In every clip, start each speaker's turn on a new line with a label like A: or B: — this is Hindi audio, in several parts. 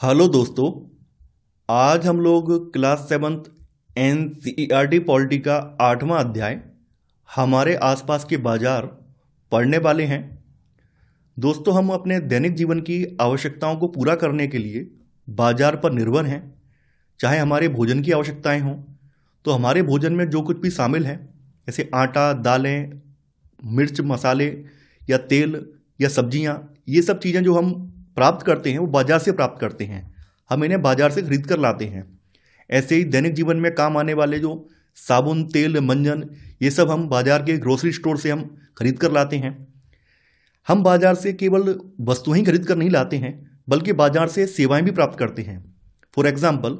A: हेलो दोस्तों। आज हम लोग क्लास सेवन्थ एनसीईआरटी पॉलिटी का 8वां अध्याय हमारे आसपास के बाजार पढ़ने वाले हैं। दोस्तों, हम अपने दैनिक जीवन की आवश्यकताओं को पूरा करने के लिए बाजार पर निर्भर हैं। चाहे हमारे भोजन की आवश्यकताएं हों, तो हमारे भोजन में जो कुछ भी शामिल है, जैसे आटा, दालें, मिर्च, मसाले या तेल या सब्जियां, ये सब चीज़ें जो हम प्राप्त करते हैं वो बाजार से प्राप्त करते हैं। हम इन्हें बाजार से खरीद कर लाते हैं। ऐसे ही दैनिक जीवन में काम आने वाले जो साबुन, तेल, मंजन, ये सब हम बाजार के ग्रोसरी स्टोर से हम खरीद कर लाते हैं। हम बाजार से केवल वस्तुएं ही खरीद कर नहीं लाते हैं, बल्कि बाजार से सेवाएं भी प्राप्त करते हैं। फॉर एग्जाम्पल,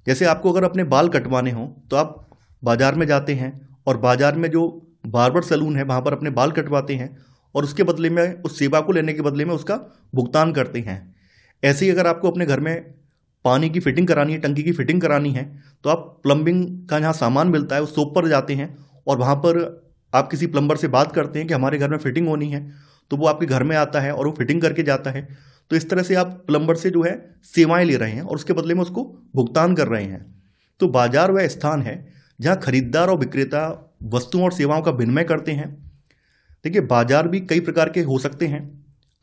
A: जैसे आपको अगर अपने बाल कटवाने हों तो आप बाजार में जाते हैं और बाजार में जो बार्बर सैलून है वहाँ पर अपने बाल कटवाते हैं और उसके बदले में, उस सेवा को लेने के बदले में उसका भुगतान करते हैं। ऐसे ही अगर आपको अपने घर में पानी की फिटिंग करानी है, टंकी की फिटिंग करानी है, तो आप प्लम्बिंग का जहाँ सामान मिलता है उस शॉप पर जाते हैं और वहाँ पर आप किसी प्लम्बर से बात करते हैं कि हमारे घर में फिटिंग होनी है, तो वो आपके घर में आता है और वो फिटिंग करके जाता है। तो इस तरह से आप प्लम्बर से जो है सेवाएं ले रहे हैं और उसके बदले में उसको भुगतान कर रहे हैं। तो बाजार वह स्थान है जहाँ खरीदार और विक्रेता वस्तुओं और सेवाओं का विनिमय करते हैं। देखिए, बाजार भी कई प्रकार के हो सकते हैं।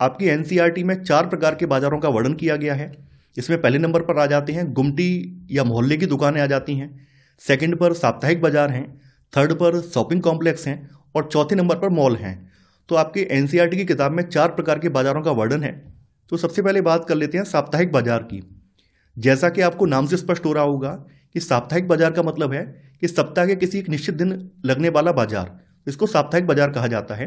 A: आपकी एनसीईआरटी में 4 प्रकार के बाजारों का वर्णन किया गया है। इसमें पहले नंबर पर आ जाते हैं गुमटी या मोहल्ले की दुकानें आ जाती हैं। सेकंड पर साप्ताहिक बाजार हैं। थर्ड पर शॉपिंग कॉम्प्लेक्स हैं और चौथे नंबर पर मॉल हैं। तो आपके एनसीईआरटी की किताब में 4 प्रकार के बाजारों का वर्णन है। तो सबसे पहले बात कर लेते हैं साप्ताहिक बाजार की। जैसा कि आपको नाम से स्पष्ट हो रहा होगा कि साप्ताहिक बाजार का मतलब है कि सप्ताह के किसी एक निश्चित दिन लगने वाला बाजार, इसको साप्ताहिक बाजार कहा जाता है।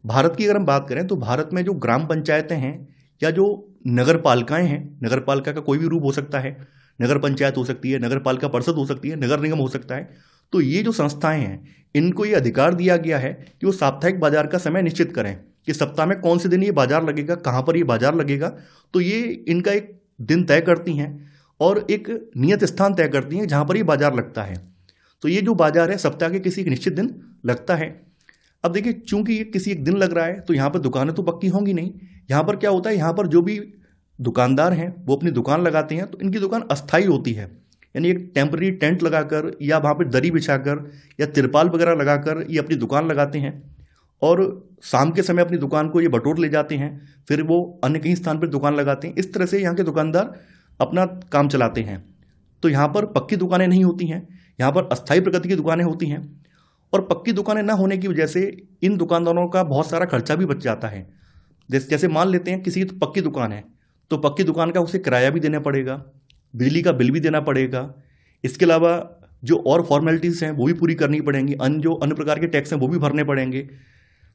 A: भारत की अगर हम बात करें तो भारत में जो ग्राम पंचायतें हैं या जो नगर पालिकाएं हैं, नगर पालिका का कोई भी रूप हो सकता है, नगर पंचायत हो सकती है, नगर पालिका परिषद हो सकती है, नगर निगम हो सकता है, तो ये जो संस्थाएं हैं इनको ये अधिकार दिया गया है कि वो साप्ताहिक बाजार का समय निश्चित करें कि सप्ताह में कौन से दिन ये बाजार लगेगा, कहाँ पर ये बाजार लगेगा। तो ये इनका एक दिन तय करती हैं और एक नियत स्थान तय करती हैं जहाँ पर ये बाजार लगता है। तो ये जो बाजार है सप्ताह के किसी एक निश्चित दिन लगता है। अब देखिए, चूंकि ये किसी एक दिन लग रहा है तो यहाँ पर दुकानें तो पक्की होंगी नहीं। यहाँ पर क्या होता है, यहाँ पर जो भी दुकानदार हैं वो अपनी दुकान लगाते हैं, तो इनकी दुकान अस्थायी होती है। यानी एक टेम्पररी टेंट लगाकर या वहाँ पर दरी बिछाकर या तिरपाल वगैरह लगाकर ये अपनी दुकान लगाते हैं और शाम के समय अपनी दुकान को ये बटोर ले जाते हैं, फिर वो अन्य कहीं स्थान पर दुकान लगाते हैं। इस तरह से यहाँ के दुकानदार अपना काम चलाते हैं। तो यहाँ पर पक्की दुकानें नहीं होती हैं, यहाँ पर अस्थायी प्रकृति की दुकानें होती हैं। और पक्की दुकानें ना होने की वजह से इन दुकानदारों का बहुत सारा खर्चा भी बच जाता है। जैसे मान लेते हैं किसी की पक्की दुकान है, तो पक्की दुकान का उसे किराया भी देना पड़ेगा, बिजली का बिल भी देना पड़ेगा, इसके अलावा जो और फॉर्मेलिटीज़ हैं वो भी पूरी करनी पड़ेंगी, अन्य प्रकार के टैक्स हैं वो भी भरने पड़ेंगे,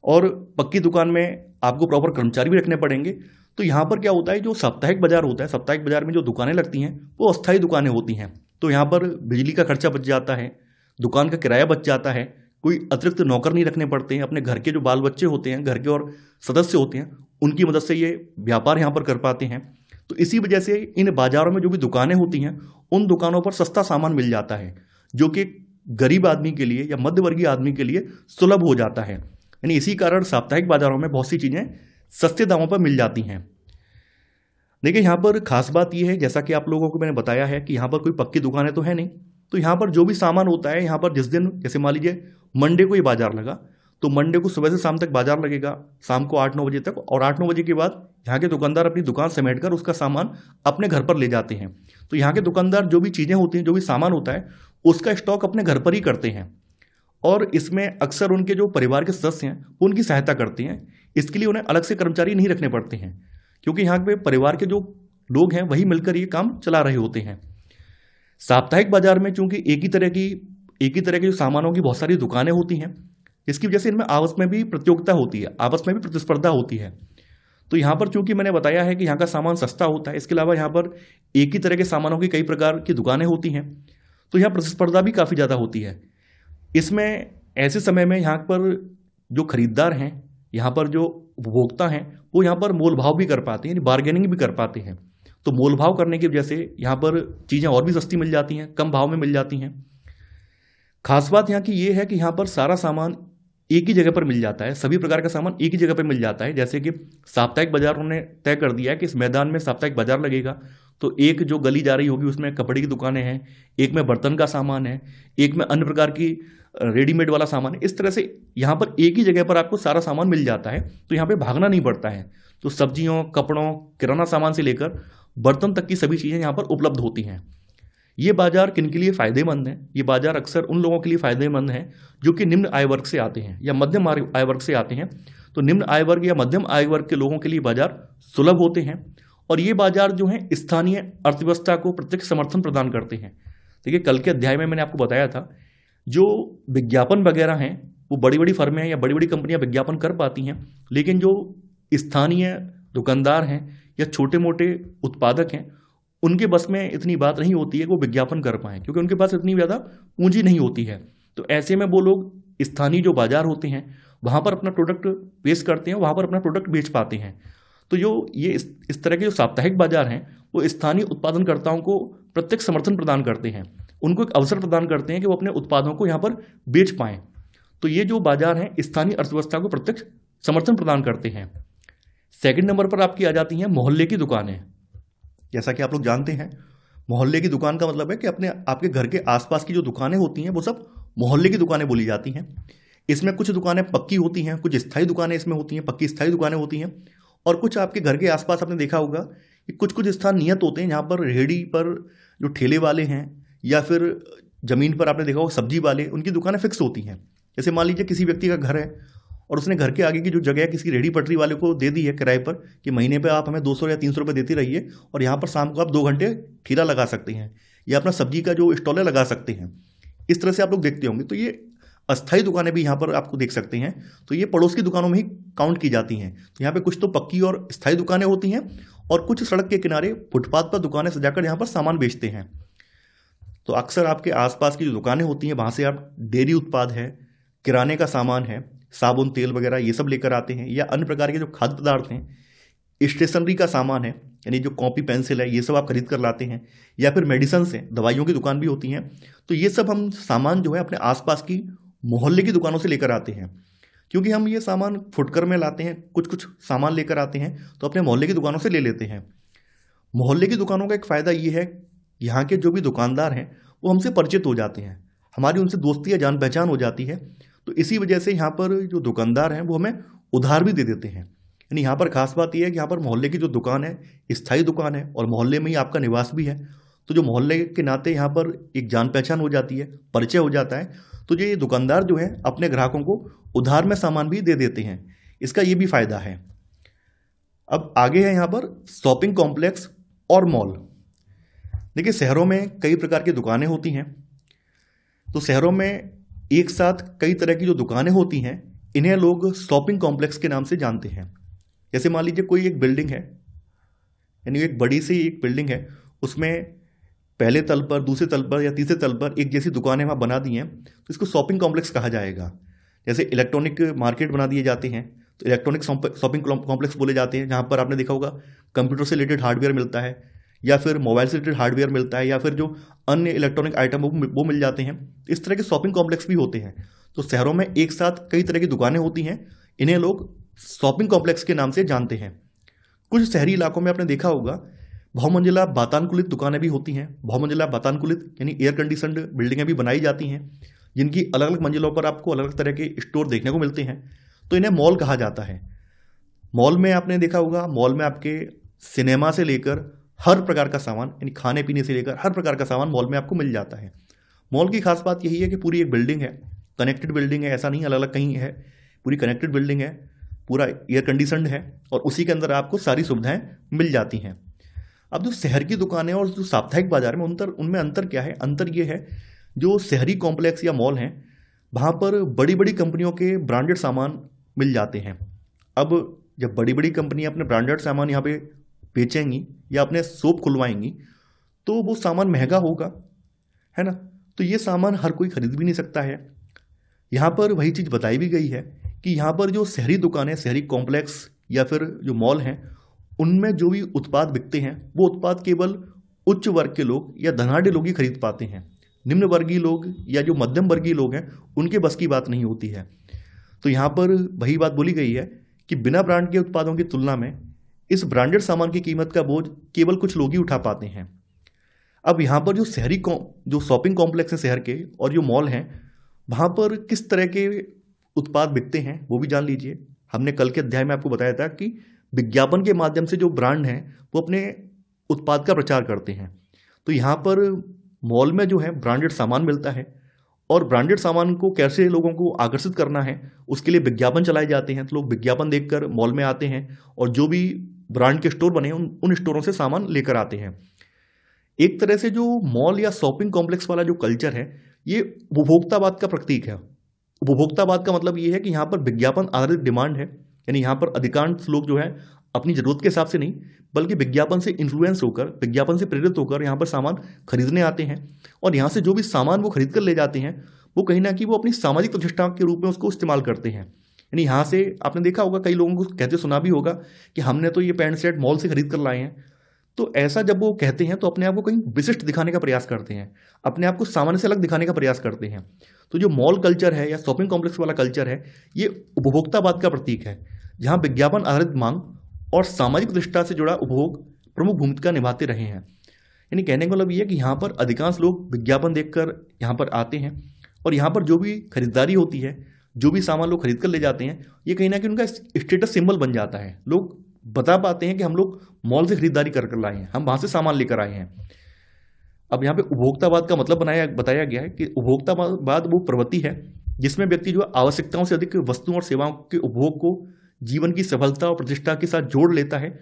A: और पक्की दुकान में आपको प्रॉपर कर्मचारी भी रखने पड़ेंगे। तो यहाँ पर क्या होता है, जो साप्ताहिक बाजार होता है, साप्ताहिक बाजार में जो दुकानें लगती हैं वो अस्थायी दुकानें होती हैं। तो यहाँ पर बिजली का खर्चा बच जाता है, दुकान का किराया बच जाता है, कोई अतिरिक्त नौकर नहीं रखने पड़ते हैं। अपने घर के जो बाल बच्चे होते हैं, घर के और सदस्य होते हैं, उनकी मदद से ये व्यापार यहाँ पर कर पाते हैं। तो इसी वजह से इन बाजारों में जो भी दुकानें होती हैं उन दुकानों पर सस्ता सामान मिल जाता है, जो कि गरीब आदमी के लिए या मध्यवर्गीय आदमी के लिए सुलभ हो जाता है। यानी इसी कारण साप्ताहिक बाजारों में बहुत सी चीज़ें सस्ते दामों पर मिल जाती हैं। देखिए, यहाँ पर खास बात यह है, जैसा कि आप लोगों को मैंने बताया है कि यहाँ पर कोई पक्की दुकानें तो है नहीं। तो यहाँ पर जो भी सामान होता है, यहाँ पर जिस दिन, जैसे मान लीजिए मंडे को ये बाजार लगा, तो मंडे को सुबह से शाम तक बाजार लगेगा, शाम को 8-9 बजे तक, और 8-9 बजे के बाद यहाँ के दुकानदार अपनी दुकान समेटकर उसका सामान अपने घर पर ले जाते हैं। तो यहाँ के दुकानदार जो भी चीज़ें होती हैं, जो भी सामान होता है, उसका स्टॉक अपने घर पर ही करते हैं और इसमें अक्सर उनके जो परिवार के सदस्य हैं वो उनकी सहायता करते हैं। इसके लिए उन्हें अलग से कर्मचारी नहीं रखने पड़ते हैं, क्योंकि यहाँ पे परिवार के जो लोग हैं वही मिलकर ये काम चला रहे होते हैं। साप्ताहिक बाजार में चूंकि एक ही तरह के जो सामानों की बहुत सारी दुकानें होती हैं, इसकी वजह से इनमें आपस में भी प्रतियोगिता होती है, आपस में भी प्रतिस्पर्धा होती है। तो यहाँ पर चूंकि मैंने बताया है कि यहाँ का सामान सस्ता होता है, इसके अलावा यहाँ पर एक ही तरह के सामानों की कई प्रकार की दुकानें होती हैं, तो यहाँ प्रतिस्पर्धा भी काफ़ी ज़्यादा होती है। इसमें ऐसे समय में यहाँ पर जो खरीदार हैं, यहाँ पर जो उपभोक्ता हैं, वो यहाँ पर मोल भाव भी कर पाते हैं, यानी बार्गेनिंग भी कर पाते हैं। तो मोल भाव करने की वजह से यहाँ पर चीज़ें और भी सस्ती मिल जाती हैं, कम भाव में मिल जाती हैं। खास बात यहाँ की ये है कि यहाँ पर सारा सामान एक ही जगह पर मिल जाता है, सभी प्रकार का सामान एक ही जगह पर मिल जाता है। जैसे कि साप्ताहिक बाजार उन्होंने तय कर दिया है कि इस मैदान में साप्ताहिक बाजार लगेगा, तो एक जो गली जा रही होगी उसमें कपड़े की दुकानें हैं, एक में बर्तन का सामान है, एक में अन्य प्रकार की रेडीमेड वाला सामान है। इस तरह से यहाँ पर एक ही जगह पर आपको सारा सामान मिल जाता है, तो यहाँ पे भागना नहीं पड़ता है। तो सब्जियों, कपड़ों, किराना सामान से लेकर बर्तन तक की सभी चीज़ें यहाँ पर उपलब्ध होती हैं। ये बाजार किन के लिए फ़ायदेमंद है? ये बाजार अक्सर उन लोगों के लिए फ़ायदेमंद है जो कि निम्न आय वर्ग से आते हैं या मध्यम आय वर्ग से आते हैं। तो निम्न आय वर्ग या मध्यम आय वर्ग के लोगों के लिए बाजार सुलभ होते हैं और ये बाजार जो हैं स्थानीय अर्थव्यवस्था को प्रत्यक्ष समर्थन प्रदान करते हैं। देखिए, कल के अध्याय में मैंने आपको बताया था, जो विज्ञापन वगैरह हैं वो बड़ी बड़ी फर्में या बड़ी बड़ी कंपनियां विज्ञापन कर पाती हैं, लेकिन जो स्थानीय दुकानदार हैं या छोटे मोटे उत्पादक हैं उनके बस में इतनी बात नहीं होती है कि वो विज्ञापन कर पाएँ, क्योंकि उनके पास इतनी ज़्यादा पूंजी नहीं होती है। तो ऐसे में वो लोग स्थानीय जो बाजार होते हैं वहाँ पर अपना प्रोडक्ट पेश करते हैं, वहाँ पर अपना प्रोडक्ट बेच पाते हैं। तो जो ये इस तरह के जो साप्ताहिक बाजार हैं वो स्थानीय उत्पादनकर्ताओं को प्रत्यक्ष समर्थन प्रदान करते हैं, उनको एक अवसर प्रदान करते हैं कि वो अपने उत्पादों को यहाँ पर बेच पाएँ। तो ये जो बाजार हैं स्थानीय अर्थव्यवस्था को प्रत्यक्ष समर्थन प्रदान करते हैं। सेकंड नंबर पर आपकी आ जाती हैं मोहल्ले की दुकानें। जैसा कि आप लोग जानते हैं, मोहल्ले की दुकान का मतलब है कि आपके घर के आसपास की जो दुकानें होती हैं वो सब मोहल्ले की दुकानें बोली जाती हैं। इसमें कुछ दुकानें पक्की होती हैं, कुछ स्थायी दुकानें इसमें होती हैं, पक्की स्थायी दुकानें होती हैं, और कुछ आपके घर के आसपास आपने देखा होगा कि कुछ कुछ स्थान नियत होते हैं जहाँ पर रेहड़ी पर जो ठेले वाले हैं या फिर ज़मीन पर आपने देखा होगा सब्जी वाले, उनकी दुकानें फिक्स होती हैं। जैसे मान लीजिए किसी व्यक्ति का घर है और उसने घर के आगे की जो जगह है किसी रेहड़ी पटरी वाले को दे दी है किराए पर कि महीने पे आप हमें 200 या 300 रुपये देते रहिए और यहाँ पर शाम को आप 2 घंटे ठेला लगा सकते हैं या अपना सब्जी का जो स्टॉल है लगा सकते हैं। इस तरह से आप लोग देखते होंगे। तो ये अस्थायी दुकानें भी यहाँ पर आपको देख सकते हैं। तो ये पड़ोस की दुकानों में ही काउंट की जाती हैं। तो यहाँ पे कुछ तो पक्की और स्थायी दुकानें होती हैं और कुछ सड़क के किनारे फुटपाथ पर दुकानें सजाकर यहाँ पर सामान बेचते हैं। तो अक्सर आपके आसपास की जो दुकानें होती हैं वहाँ से आप डेयरी उत्पाद है, किराने का सामान है, साबुन, तेल वगैरह ये सब लेकर आते हैं, या अन्य प्रकार के जो खाद्य पदार्थ हैं, स्टेशनरी का सामान है यानी जो कॉपी पेंसिल है ये सब आप खरीद कर लाते हैं, या फिर मेडिसिन से दवाइयों की दुकान भी होती हैं। तो ये सब हम सामान जो है अपने आसपास की मोहल्ले की दुकानों से लेकर आते हैं, क्योंकि हम ये सामान फुटकर में लाते हैं, कुछ कुछ सामान लेकर आते हैं तो अपने मोहल्ले की दुकानों से ले लेते हैं। मोहल्ले की दुकानों का एक फ़ायदा ये है, यहाँ के जो भी दुकानदार हैं वो हमसे परिचित हो जाते हैं, हमारी उनसे दोस्ती या जान पहचान हो जाती है। तो इसी वजह से यहाँ पर जो दुकानदार हैं वो हमें उधार भी दे देते हैं। यानी यहाँ पर खास बात यह है कि यहाँ पर मोहल्ले की जो दुकान है स्थायी दुकान है और मोहल्ले में ही आपका निवास भी है। तो जो मोहल्ले के नाते यहाँ पर एक जान पहचान हो जाती है, परिचय हो जाता है। तो ये दुकानदार जो है अपने ग्राहकों को उधार में सामान भी दे देते हैं, इसका ये भी फ़ायदा है। अब आगे है यहाँ पर शॉपिंग कॉम्प्लेक्स और मॉल। देखिए, शहरों में कई प्रकार की दुकानें होती हैं। तो शहरों में एक साथ कई तरह की जो दुकानें होती हैं इन्हें लोग शॉपिंग कॉम्प्लेक्स के नाम से जानते हैं। जैसे मान लीजिए कोई एक बिल्डिंग है, यानी एक बड़ी सी एक बिल्डिंग है, उसमें पहले तल पर, दूसरे तल पर या तीसरे तल पर एक जैसी दुकानें वहाँ बना दी हैं, तो इसको शॉपिंग कॉम्प्लेक्स कहा जाएगा। जैसे इलेक्ट्रॉनिक मार्केट बना दिए जाते हैं तो इलेक्ट्रॉनिक शॉपिंग कॉम्प्लेक्स बोले जाते हैं, जहाँ पर आपने देखा होगा कंप्यूटर से रिलेटेड हार्डवेयर मिलता है या फिर मोबाइल से रिलेटेड हार्डवेयर मिलता है या फिर जो अन्य इलेक्ट्रॉनिक आइटम वो मिल जाते हैं। इस तरह के शॉपिंग कॉम्प्लेक्स भी होते हैं। तो शहरों में एक साथ कई तरह की दुकानें होती हैं, इन्हें लोग शॉपिंग कॉम्प्लेक्स के नाम से जानते हैं। कुछ शहरी इलाकों में आपने देखा होगा बहुमंजिला वातानुकूलित दुकानें भी होती हैं। बहुमंजिला वातानुकूलित यानी एयर कंडीशनड बिल्डिंगें भी बनाई जाती हैं, जिनकी अलग अलग मंजिलों पर आपको अलग अलग तरह के स्टोर देखने को मिलते हैं। तो इन्हें मॉल कहा जाता है। मॉल में आपने देखा होगा, मॉल में आपके सिनेमा से लेकर हर प्रकार का सामान, यानी खाने पीने से लेकर हर प्रकार का सामान मॉल में आपको मिल जाता है। मॉल की खास बात यही है कि पूरी एक बिल्डिंग है, कनेक्टेड बिल्डिंग है, ऐसा नहीं अलग अलग कहीं है, पूरी कनेक्टेड बिल्डिंग है, पूरा एयर कंडीशनड है और उसी के अंदर आपको सारी सुविधाएं मिल जाती हैं। अब जो शहर की दुकानें और जो साप्ताहिक बाजार में उनमें अंतर क्या है? अंतर ये है, जो शहरी कॉम्प्लेक्स या मॉल हैं वहाँ पर बड़ी बड़ी कंपनियों के ब्रांडेड सामान मिल जाते हैं। अब जब बड़ी बड़ी कंपनियाँ अपने ब्रांडेड सामान यहाँ पे बेचेंगी या अपने शॉप खुलवाएंगी तो वो सामान महंगा होगा, है ना। तो ये सामान हर कोई खरीद भी नहीं सकता है। यहाँ पर वही चीज़ बताई भी गई है कि यहाँ पर जो शहरी दुकानें, शहरी कॉम्प्लेक्स या फिर जो मॉल हैं, उनमें जो भी उत्पाद बिकते हैं वो उत्पाद केवल उच्च वर्ग के लोग या धनाढ़ लोग ही खरीद पाते हैं। निम्न वर्गीय लोग या जो मध्यम वर्गीय लोग हैं उनके बस की बात नहीं होती है। तो यहाँ पर वही बात बोली गई है कि बिना ब्रांड के उत्पादों की तुलना में इस ब्रांडेड सामान की कीमत का बोझ केवल कुछ लोग ही उठा पाते हैं। अब यहाँ पर जो जो शॉपिंग कॉम्प्लेक्स हैं शहर के और जो मॉल हैं, वहाँ पर किस तरह के उत्पाद बिकते हैं वो भी जान लीजिए। हमने कल के अध्याय में आपको बताया था कि विज्ञापन के माध्यम से जो ब्रांड हैं वो अपने उत्पाद का प्रचार करते हैं। तो यहाँ पर मॉल में जो है ब्रांडेड सामान मिलता है और ब्रांडेड सामान को कैसे लोगों को आकर्षित करना है उसके लिए विज्ञापन चलाए जाते हैं। तो लोग विज्ञापन देखकर मॉल में आते हैं और जो भी ब्रांड के स्टोर बने हैं उन स्टोरों से सामान लेकर आते हैं। एक तरह से जो मॉल या शॉपिंग कॉम्प्लेक्स वाला जो कल्चर है ये उपभोक्तावाद का प्रतीक है। उपभोक्तावाद का मतलब ये है कि यहाँ पर विज्ञापन आधारित डिमांड है, यानी यहाँ पर अधिकांश लोग जो है अपनी ज़रूरत के हिसाब से नहीं बल्कि विज्ञापन से इन्फ्लुएंस होकर, विज्ञापन से प्रेरित होकर यहाँ पर सामान खरीदने आते हैं और यहाँ से जो भी सामान वो खरीद कर ले जाते हैं वो कहीं ना कहीं वो अपनी सामाजिक प्रतिष्ठा के रूप में उसको इस्तेमाल करते हैं। यानी यहाँ से आपने देखा होगा, कई लोगों को कहते सुना भी होगा कि हमने तो ये पैंट शर्ट मॉल से खरीद कर लाए हैं। तो ऐसा जब वो कहते हैं तो अपने आप को कहीं विशिष्ट दिखाने का प्रयास करते हैं, अपने आप को सामान्य से अलग दिखाने का प्रयास करते हैं। तो जो मॉल कल्चर है या शॉपिंग कॉम्प्लेक्स वाला कल्चर है ये उपभोक्तावाद का प्रतीक है, जहाँ विज्ञापन आधारित मांग और सामाजिक प्रतिष्ठा से जुड़ा उपभोग प्रमुख भूमिका निभाते रहे हैं। यानी कहने का मतलब ये है कि यहाँ पर अधिकांश लोग विज्ञापन देखकर यहाँ पर आते हैं और यहाँ पर जो भी खरीदारी होती है, जो भी सामान लोग खरीद कर ले जाते हैं, ये कहीं ना कहीं उनका स्टेटस सिंबल बन जाता है। लोग बता पाते हैं कि हम लोग मॉल से खरीदारी कर लाए हैं, हम वहाँ से सामान लेकर आए हैं। अब यहाँ पे उपभोक्तावाद का मतलब बताया गया है कि उपभोक्तावाद वो प्रवृत्ति है जिसमें व्यक्ति जो आवश्यकताओं से अधिक वस्तुओं और सेवाओं के उपभोग को जीवन की सफलता और प्रतिष्ठा के साथ जोड़ लेता है।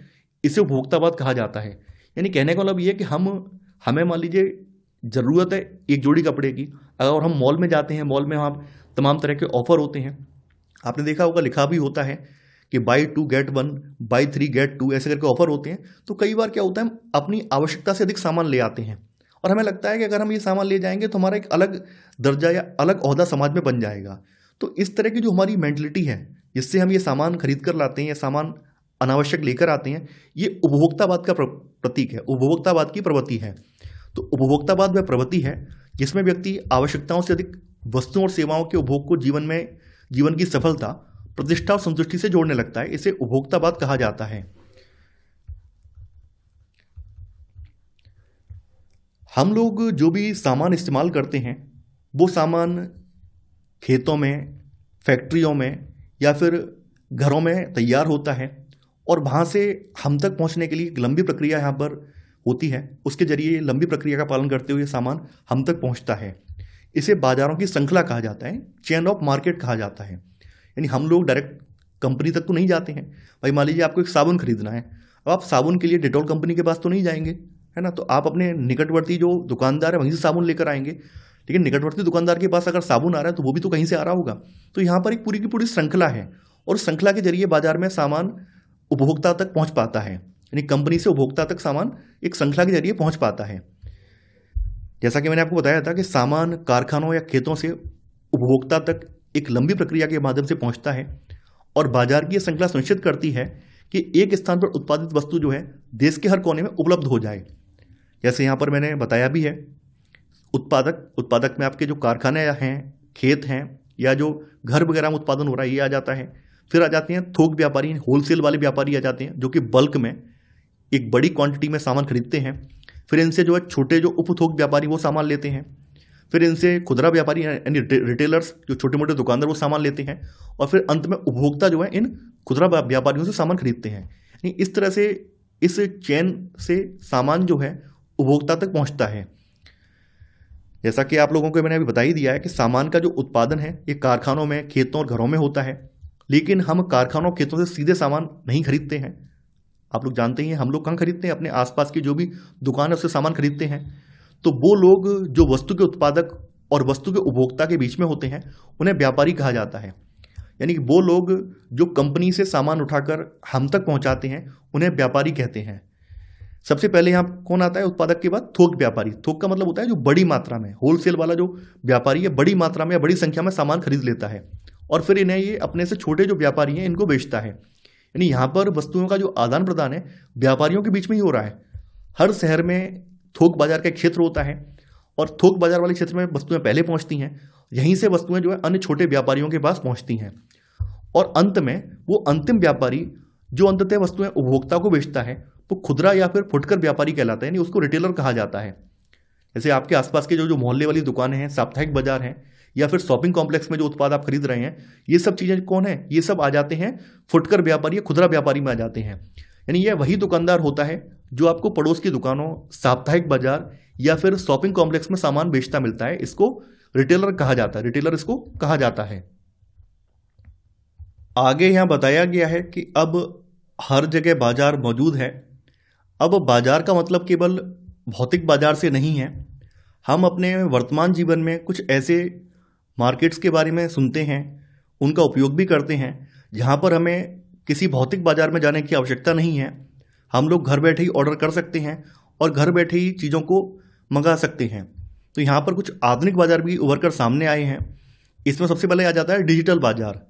A: इसे उपभोक्तावाद कहा जाता है। यानी कहने का मतलब ये है कि हमें मान लीजिए ज़रूरत है एक जोड़ी कपड़े की, अगर हम मॉल में जाते हैं, मॉल में वहाँ तमाम तरह के ऑफर होते हैं। आपने देखा होगा लिखा भी होता है कि बाई 2 गेट 1, बाई 3 गेट 2 ऐसे करके ऑफर होते हैं। तो कई बार क्या होता है, हम अपनी आवश्यकता से अधिक सामान ले आते हैं और हमें लगता है कि अगर हम ये सामान ले जाएंगे तो हमारा एक अलग दर्जा या अलग ओहदा समाज में बन जाएगा। तो इस तरह की जो हमारी मेंटलिटी है जिससे हम ये सामान खरीद कर लाते हैं या सामान अनावश्यक लेकर आते हैं, ये उपभोक्तावाद का प्रतीक है, उपभोक्तावाद की प्रवृत्ति है। तो उपभोक्तावाद वह प्रवृत्ति है जिसमें व्यक्ति आवश्यकताओं से अधिक वस्तुओं और सेवाओं के उपभोग को जीवन की सफलता, प्रतिष्ठा और संतुष्टि से जोड़ने लगता है। इसे उपभोक्तावाद कहा जाता है। हम लोग जो भी सामान इस्तेमाल करते हैं वो सामान खेतों में, फैक्ट्रियों में या फिर घरों में तैयार होता है और वहाँ से हम तक पहुँचने के लिए एक लंबी प्रक्रिया यहाँ पर होती है। उसके जरिए लंबी प्रक्रिया का पालन करते हुए सामान हम तक पहुँचता है। इसे बाज़ारों की श्रृंखला कहा जाता है, चेन ऑफ मार्केट कहा जाता है। यानी हम लोग डायरेक्ट कंपनी तक तो नहीं जाते हैं। भाई मान लीजिए आपको एक साबुन खरीदना है, अब आप साबुन के लिए डेटॉल कंपनी के पास तो नहीं जाएंगे, है ना। तो आप अपने निकटवर्ती जो दुकानदार है वहीं से साबुन लेकर आएंगे। लेकिन निकटवर्ती दुकानदार के पास अगर साबुन आ रहा है तो वो भी तो कहीं से आ रहा होगा। तो यहाँ पर एक पूरी की पूरी श्रृंखला है और श्रृंखला के जरिए बाजार में सामान उपभोक्ता तक पहुँच पाता है। यानी कंपनी से उपभोक्ता तक सामान एक श्रृंखला के जरिए पहुँच पाता है। जैसा कि मैंने आपको बताया था कि सामान कारखानों या खेतों से उपभोक्ता तक एक लंबी प्रक्रिया के माध्यम से पहुंचता है और बाजार की यह श्रृंखला सुनिश्चित करती है कि एक स्थान पर उत्पादित वस्तु जो है देश के हर कोने में उपलब्ध हो जाए। जैसे यहाँ पर मैंने बताया भी है, उत्पादक में आपके जो कारखाने हैं, खेत हैं या जो घर वगैरह में उत्पादन हो रहा है ये आ जाता है। फिर आ जाते हैं थोक व्यापारी, होलसेल वाले व्यापारी आ जाते हैं जो कि बल्क में एक बड़ी क्वांटिटी में सामान खरीदते हैं। फिर इनसे जो है छोटे जो उपथोक व्यापारी वो सामान लेते हैं। फिर इनसे खुदरा व्यापारी यानी रिटेलर्स जो छोटे मोटे दुकानदार वो सामान लेते हैं और फिर अंत में उपभोक्ता जो है इन खुदरा व्यापारियों से सामान खरीदते हैं। यानी इस तरह से इस चेन से सामान जो है उपभोक्ता तक पहुंचता है। जैसा कि आप लोगों को मैंने अभी बता ही दिया है कि सामान का जो उत्पादन है ये कारखानों में, खेतों और घरों में होता है। लेकिन हम कारखानों खेतों से सीधे सामान नहीं खरीदते हैं। आप लोग जानते ही हैं हम लोग कहाँ खरीदते हैं, अपने आसपास की जो भी दुकान है उससे सामान खरीदते हैं। तो वो लोग जो वस्तु के उत्पादक और वस्तु के उपभोक्ता के बीच में होते हैं उन्हें व्यापारी कहा जाता है। यानी कि वो लोग जो कंपनी से सामान उठाकर हम तक पहुंचाते हैं उन्हें व्यापारी कहते हैं। सबसे पहले यहाँ कौन आता है उत्पादक के बाद? थोक व्यापारी। थोक का मतलब होता है जो बड़ी मात्रा में, होलसेल वाला जो व्यापारी है बड़ी मात्रा में या बड़ी संख्या में सामान खरीद लेता है और फिर इन्हें ये अपने से छोटे जो व्यापारी हैं इनको बेचता है। यानी यहाँ पर वस्तुओं का जो आदान प्रदान है व्यापारियों के बीच में ही हो रहा है। हर शहर में थोक बाजार का एक क्षेत्र होता है और थोक बाजार वाले क्षेत्र में वस्तुएं पहले पहुंचती हैं। यहीं से वस्तुएं जो है अन्य छोटे व्यापारियों के पास पहुंचती हैं और अंत में वो अंतिम व्यापारी जो अंततः वस्तुएं उपभोक्ता को बेचता है वो खुदरा या फिर फुटकर व्यापारी कहलाता है, यानी उसको रिटेलर कहा जाता है। जैसे आपके आसपास के जो जो मोहल्ले वाली दुकानें हैं, साप्ताहिक बाजार हैं, या फिर शॉपिंग कॉम्प्लेक्स में जो उत्पाद आप खरीद रहे हैं, ये सब चीज़ें कौन है, ये सब आ जाते हैं फुटकर व्यापारी या खुदरा व्यापारी में आ जाते हैं। यानी यह वही दुकानदार होता है जो आपको पड़ोस की दुकानों, साप्ताहिक बाजार या फिर शॉपिंग कॉम्प्लेक्स में सामान बेचता मिलता है। इसको रिटेलर कहा जाता है, रिटेलर इसको कहा जाता है। आगे यहाँ बताया गया है कि अब हर जगह बाजार मौजूद है। अब बाजार का मतलब केवल भौतिक बाजार से नहीं है। हम अपने वर्तमान जीवन में कुछ ऐसे मार्केट्स के बारे में सुनते हैं, उनका उपयोग भी करते हैं, जहाँ पर हमें किसी भौतिक बाजार में जाने की आवश्यकता नहीं है। हम लोग घर बैठे ही ऑर्डर कर सकते हैं और घर बैठे ही चीज़ों को मंगा सकते हैं। तो यहाँ पर कुछ आधुनिक बाजार भी उभर कर सामने आए हैं। इसमें सबसे पहले आ जाता है डिजिटल बाजार।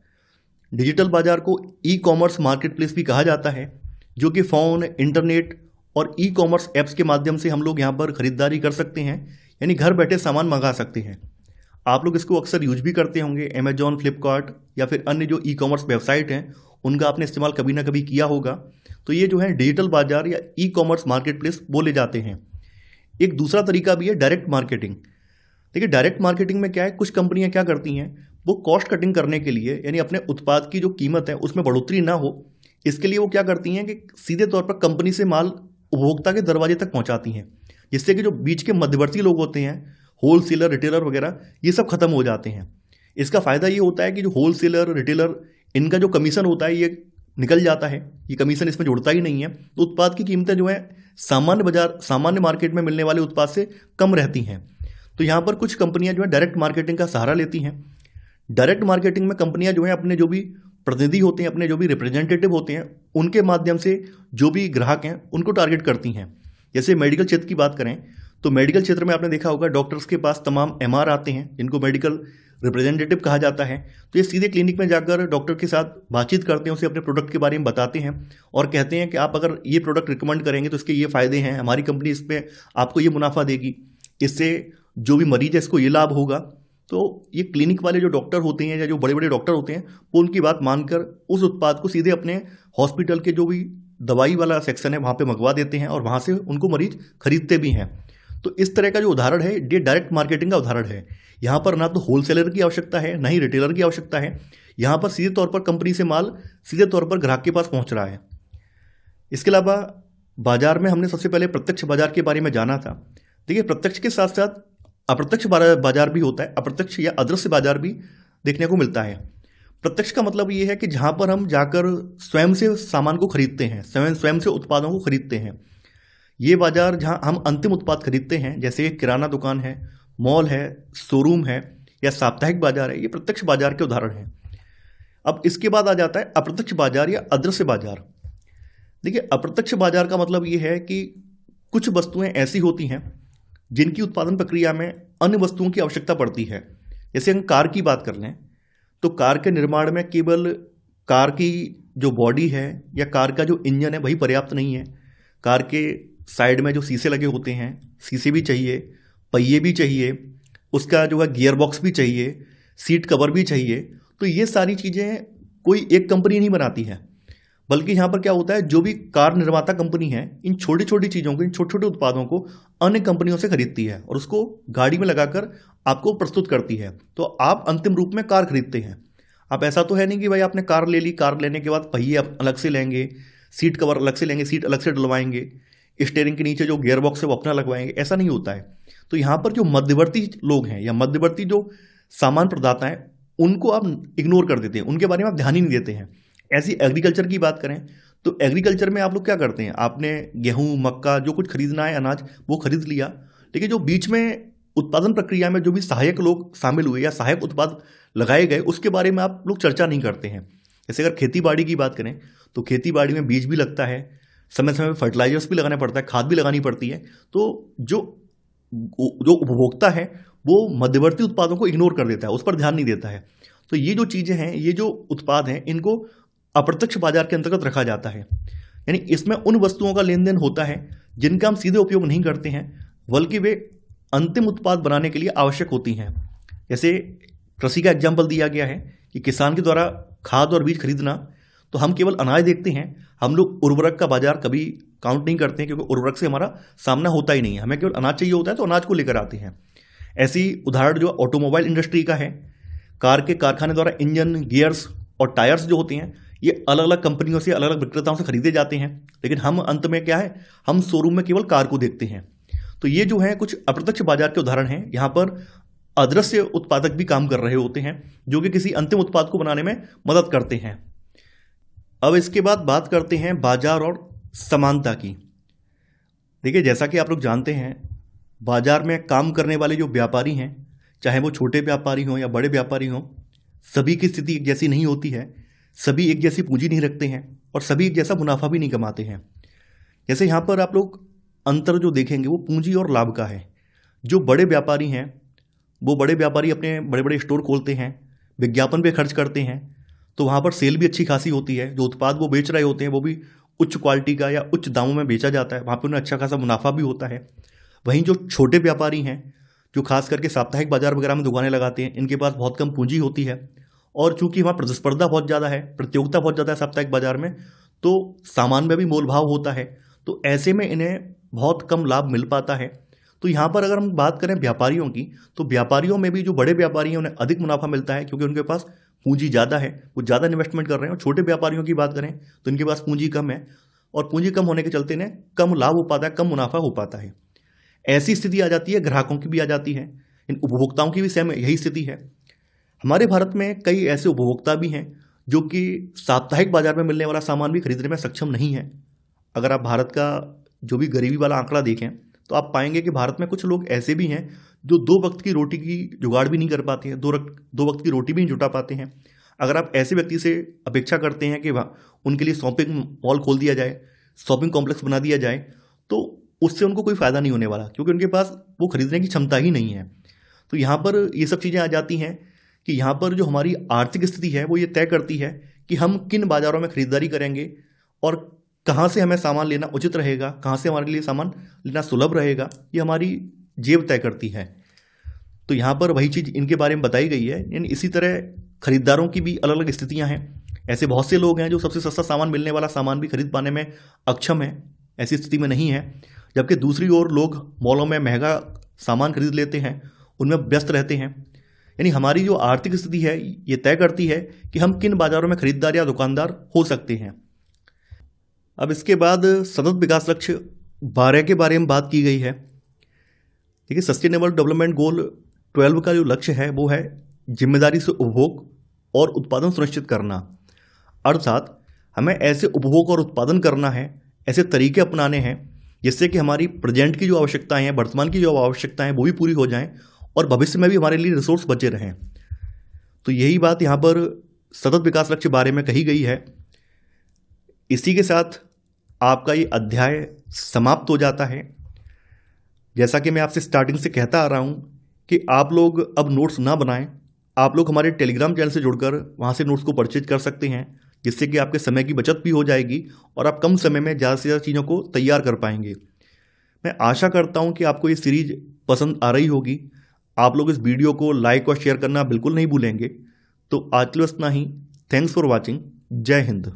A: डिजिटल बाजार को ई कॉमर्स मार्केट प्लेस भी कहा जाता है, जो कि फ़ोन, इंटरनेट और ई कॉमर्स ऐप्स के माध्यम से हम लोग यहाँ पर ख़रीदारी कर सकते हैं, यानी घर बैठे सामान मंगा सकते हैं। आप लोग इसको अक्सर यूज भी करते होंगे। अमेजॉन, फ्लिपकार्ट या फिर अन्य जो ई कॉमर्स वेबसाइट हैं, उनका आपने इस्तेमाल कभी ना कभी किया होगा। तो ये जो है डिजिटल बाजार या ई कॉमर्स मार्केट प्लेस बोले जाते हैं। एक दूसरा तरीका भी है डायरेक्ट मार्केटिंग। देखिए, डायरेक्ट मार्केटिंग में क्या है, कुछ कंपनियां क्या करती हैं, वो कॉस्ट कटिंग करने के लिए, यानी अपने उत्पाद की जो कीमत है उसमें बढ़ोतरी ना हो, इसके लिए वो क्या करती हैं कि सीधे तौर पर कंपनी से माल उपभोक्ता के दरवाजे तक पहुंचाती हैं, जिससे कि जो बीच के मध्यवर्ती लोग होते हैं, होलसेलर, रिटेलर वगैरह, ये सब खत्म हो जाते हैं। इसका फ़ायदा ये होता है कि जो होलसेलर, रिटेलर, इनका जो कमीशन होता है ये निकल जाता है, ये कमीशन इसमें जुड़ता ही नहीं है। तो उत्पाद की कीमतें जो है सामान्य मार्केट में मिलने वाले उत्पाद से कम रहती हैं। तो यहाँ पर कुछ कंपनियां जो है डायरेक्ट मार्केटिंग का सहारा लेती हैं। डायरेक्ट मार्केटिंग में कंपनियां जो है अपने जो भी प्रतिनिधि होते हैं, अपने जो भी रिप्रेजेंटेटिव होते हैं, उनके माध्यम से जो भी ग्राहक हैं उनको टारगेट करती हैं। जैसे मेडिकल क्षेत्र की बात करें तो मेडिकल क्षेत्र में आपने देखा होगा डॉक्टर्स के पास तमाम एमआर आते हैं, जिनको मेडिकल रिप्रेजेंटेटिव कहा जाता है। तो ये सीधे क्लिनिक में जाकर डॉक्टर के साथ बातचीत करते हैं, उसे अपने प्रोडक्ट के बारे में बताते हैं और कहते हैं कि आप अगर ये प्रोडक्ट रिकमेंड करेंगे तो इसके ये फ़ायदे हैं, हमारी कंपनी इस पर आपको ये मुनाफा देगी, इससे जो भी मरीज है इसको ये लाभ होगा। तो ये क्लिनिक वाले जो डॉक्टर होते हैं या जो बड़े बड़े डॉक्टर होते हैं, वो उनकी बात मानकर उस उत्पाद को सीधे अपने हॉस्पिटल के जो भी दवाई वाला सेक्शन है वहाँ पे मंगवा देते हैं और वहाँ से उनको मरीज खरीदते भी हैं। तो इस तरह का जो उदाहरण है ये डायरेक्ट मार्केटिंग का उदाहरण है। यहाँ पर ना तो होलसेलर की आवश्यकता है, ना ही रिटेलर की आवश्यकता है। यहाँ पर सीधे तौर पर कंपनी से माल सीधे तौर पर ग्राहक के पास पहुँच रहा है। इसके अलावा बाजार में हमने सबसे पहले प्रत्यक्ष बाजार के बारे में जाना था। देखिए, प्रत्यक्ष के साथ साथ अप्रत्यक्ष बाजार भी होता है, अप्रत्यक्ष या अदृश्य बाजार भी देखने को मिलता है। प्रत्यक्ष का मतलब ये है कि जहाँ पर हम जाकर स्वयं से सामान को खरीदते हैं, स्वयं से उत्पादों को खरीदते हैं। ये बाजार जहाँ हम अंतिम उत्पाद खरीदते हैं, जैसे किराना दुकान है, मॉल है, शोरूम है या साप्ताहिक बाजार है, ये प्रत्यक्ष बाजार के उदाहरण हैं। अब इसके बाद आ जाता है अप्रत्यक्ष बाजार या अदृश्य बाजार। देखिए, अप्रत्यक्ष बाजार का मतलब ये है कि कुछ वस्तुएं ऐसी होती हैं जिनकी उत्पादन प्रक्रिया में अन्य वस्तुओं की आवश्यकता पड़ती है। जैसे हम कार की बात कर लें तो कार के निर्माण में केवल कार की जो बॉडी है या कार का जो इंजन है वही पर्याप्त नहीं है। कार के साइड में जो शीशे लगे होते हैं, शीशे भी चाहिए, पहिए भी चाहिए, उसका जो है गियर बॉक्स भी चाहिए, सीट कवर भी चाहिए। तो ये सारी चीज़ें कोई एक कंपनी नहीं बनाती है, बल्कि यहाँ पर क्या होता है, जो भी कार निर्माता कंपनी है इन छोटी छोटी चीज़ों को, इन छोटे छोटे उत्पादों को अन्य कंपनियों से खरीदती है और उसको गाड़ी में लगाकर आपको प्रस्तुत करती है। तो आप अंतिम रूप में कार खरीदते हैं। आप ऐसा तो है नहीं कि भाई आपने कार ले ली, कार लेने के बाद पहिए अलग से लेंगे, सीट कवर अलग से लेंगे, सीट अलग से डलवाएंगे, स्टीयरिंग के नीचे जो गियर बॉक्स है वो अपना लगवाएंगे, ऐसा नहीं होता है। तो यहाँ पर जो मध्यवर्ती लोग हैं या मध्यवर्ती जो सामान प्रदाता हैं उनको आप इग्नोर कर देते हैं, उनके बारे में आप ध्यान ही नहीं देते हैं। ऐसी एग्रीकल्चर की बात करें तो एग्रीकल्चर में आप लोग क्या करते हैं, आपने गेहूं, मक्का, जो कुछ खरीदना है अनाज वो खरीद लिया, लेकिन जो बीच में उत्पादन प्रक्रिया में जो भी सहायक लोग शामिल हुए या सहायक उत्पाद लगाए गए उसके बारे में आप लोग चर्चा नहीं करते हैं। जैसे अगर खेती बाड़ी की बात करें तो खेती बाड़ी में बीज भी लगता है, समय समय पर फर्टिलाइजर्स भी लगाना पड़ता है, खाद भी लगानी पड़ती है। तो जो उपभोक्ता है वो मध्यवर्ती उत्पादों को इग्नोर कर देता है, उस पर ध्यान नहीं देता है। तो ये जो चीज़ें हैं, ये जो उत्पाद हैं, इनको अप्रत्यक्ष बाजार के अंतर्गत रखा जाता है। यानी इसमें उन वस्तुओं का लेन देन होता है जिनका हम सीधे उपयोग नहीं करते हैं, बल्कि वे अंतिम उत्पाद बनाने के लिए आवश्यक होती हैं। जैसे कृषि का एग्जाम्पल दिया गया है कि किसान के द्वारा खाद और बीज खरीदना, तो हम केवल अनाज देखते हैं, हम लोग उर्वरक का बाजार कभी काउंट नहीं करते हैं, क्योंकि उर्वरक से हमारा सामना होता ही नहीं है। हमें केवल अनाज चाहिए होता है तो अनाज को लेकर आते हैं। ऐसी उदाहरण जो ऑटोमोबाइल इंडस्ट्री का है, कार के कारखाने द्वारा इंजन, गियर्स और टायर्स जो होते हैं ये अलग अलग कंपनियों से, अलग अलग विक्रेताओं से खरीदे जाते हैं, लेकिन हम अंत में क्या है, हम शोरूम में केवल कार को देखते हैं। तो ये जो है कुछ अप्रत्यक्ष बाजार के उदाहरण हैं। यहाँ पर अदृश्य उत्पादक भी काम कर रहे होते हैं, जो कि किसी अंतिम उत्पाद को बनाने में मदद करते हैं। अब इसके बाद बात करते हैं बाजार और समानता की। देखिए, जैसा कि आप लोग जानते हैं, बाजार में काम करने वाले जो व्यापारी हैं, चाहे वो छोटे व्यापारी हों या बड़े व्यापारी हों, सभी की स्थिति एक जैसी नहीं होती है। सभी एक जैसी पूंजी नहीं रखते हैं और सभी एक जैसा मुनाफा भी नहीं कमाते हैं। जैसे यहाँ पर आप लोग अंतर जो देखेंगे वो पूंजी और लाभ का है। जो बड़े व्यापारी हैं, वो बड़े व्यापारी अपने बड़े बड़े स्टोर खोलते हैं, विज्ञापन पे खर्च करते हैं, तो वहाँ पर सेल भी अच्छी खासी होती है। जो उत्पाद वो बेच रहे होते हैं वो भी उच्च क्वालिटी का या उच्च दामों में बेचा जाता है, वहाँ पर उन्हें अच्छा खासा मुनाफा भी होता है। वहीं जो छोटे व्यापारी हैं, जो खास करके साप्ताहिक बाजार वगैरह में दुकानें लगाते हैं, इनके पास बहुत कम पूंजी होती है और चूंकि वहाँ प्रतिस्पर्धा बहुत ज़्यादा है, प्रतियोगिता बहुत ज़्यादा है साप्ताहिक बाजार में, तो सामान में भी मोल भाव होता है। तो ऐसे में इन्हें बहुत कम लाभ मिल पाता है। तो यहाँ पर अगर हम बात करें व्यापारियों की, तो व्यापारियों में भी जो बड़े व्यापारी हैं उन्हें अधिक मुनाफा मिलता है, क्योंकि उनके पास पूंजी ज़्यादा है, वो ज़्यादा इन्वेस्टमेंट कर रहे हैं। और छोटे व्यापारियों की बात करें तो इनके पास पूंजी कम है और पूंजी कम होने के चलते इन्हें कम लाभ हो पाता है, कम मुनाफा हो पाता है। ऐसी स्थिति आ जाती है, ग्राहकों की भी आ जाती है, इन उपभोक्ताओं की भी सेम यही स्थिति है। हमारे भारत में कई ऐसे उपभोक्ता भी हैं जो कि साप्ताहिक बाजार में मिलने वाला सामान भी खरीदने में सक्षम नहीं है। अगर आप भारत का जो भी गरीबी वाला आंकड़ा देखें तो आप पाएंगे कि भारत में कुछ लोग ऐसे भी हैं जो 2 वक्त की रोटी की जुगाड़ भी नहीं कर पाते हैं, 2 वक्त की रोटी भी नहीं जुटा पाते हैं। अगर आप ऐसे व्यक्ति से अपेक्षा करते हैं कि उनके लिए शॉपिंग मॉल खोल दिया जाए, शॉपिंग कॉम्प्लेक्स बना दिया जाए, तो उससे उनको कोई फ़ायदा नहीं होने वाला, क्योंकि उनके पास वो खरीदने की क्षमता ही नहीं है। तो यहाँ पर ये सब चीज़ें आ जाती हैं कि यहाँ पर जो हमारी आर्थिक स्थिति है वो ये तय करती है कि हम किन बाज़ारों में खरीदारी करेंगे और कहाँ से हमें सामान लेना उचित रहेगा, कहाँ से हमारे लिए सामान लेना सुलभ रहेगा, ये हमारी जेब तय करती है। तो यहाँ पर वही चीज़ इनके बारे में बताई गई है। यानी इसी तरह खरीदारों की भी अलग अलग स्थितियाँ हैं। ऐसे बहुत से लोग हैं जो सबसे सस्ता सामान मिलने वाला सामान भी खरीद पाने में अक्षम है, ऐसी स्थिति में नहीं है। जबकि दूसरी ओर लोग मॉलों में महंगा सामान खरीद लेते हैं, उनमें व्यस्त रहते हैं। यानी हमारी जो आर्थिक स्थिति है ये तय करती है कि हम किन बाज़ारों में खरीदार या दुकानदार हो सकते हैं। अब इसके बाद सतत विकास लक्ष्य 12 के बारे में बात की गई है। देखिए, सस्टेनेबल डेवलपमेंट गोल 12 का जो लक्ष्य है वो है जिम्मेदारी से उपभोग और उत्पादन सुनिश्चित करना। अर्थात हमें ऐसे उपभोग और उत्पादन करना है, ऐसे तरीके अपनाने हैं जिससे कि हमारी प्रेजेंट की जो आवश्यकताएं हैं, वर्तमान की जो आवश्यकताएं हैं वो भी पूरी हो जाएं और भविष्य में भी हमारे लिए रिसोर्स बचे रहें। तो यही बात यहाँ पर सतत विकास लक्ष्य बारे में कही गई है। इसी के साथ आपका ये अध्याय समाप्त हो जाता है। जैसा कि मैं आपसे स्टार्टिंग से कहता आ रहा हूँ कि आप लोग अब नोट्स ना बनाएं, आप लोग हमारे टेलीग्राम चैनल से जुड़कर वहाँ से नोट्स को परचेज कर सकते हैं, जिससे कि आपके समय की बचत भी हो जाएगी और आप कम समय में ज़्यादा से ज़्यादा चीज़ों को तैयार कर पाएंगे। मैं आशा करता हूँ कि आपको ये सीरीज पसंद आ रही होगी। आप लोग इस वीडियो को लाइक और शेयर करना बिल्कुल नहीं भूलेंगे। तो आज के लिए इतना ही। Thanks for watching. जय हिंद।